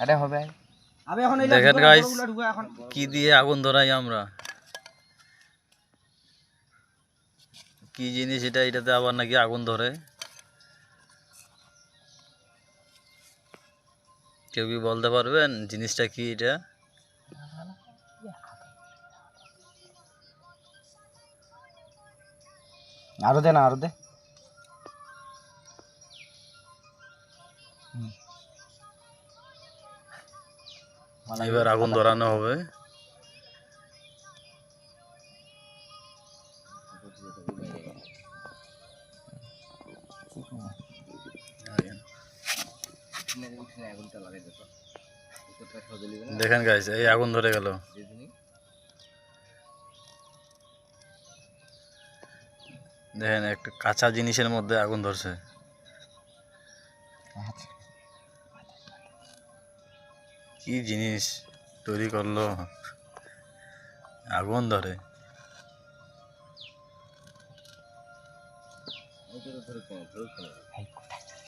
আরে হবে আমি এখন দেখেন গাইস কি দিয়ে আগুন ধরাই আমরা, কি জিনিস এটা, এটাতে আবার নাকি আগুন ধরে। কেউ কি বলতে পারবেন জিনিসটা কি এটা? আরো দে না, আরো দে। এবার আগুন ধরানো হবে। দেখেন গাইস, এই আগুন ধরে গেল। দেখেন একটা কাঁচা জিনিসের মধ্যে আগুন ধরছে। কি জিনিস তৈরি করলো, আগুন ধরে।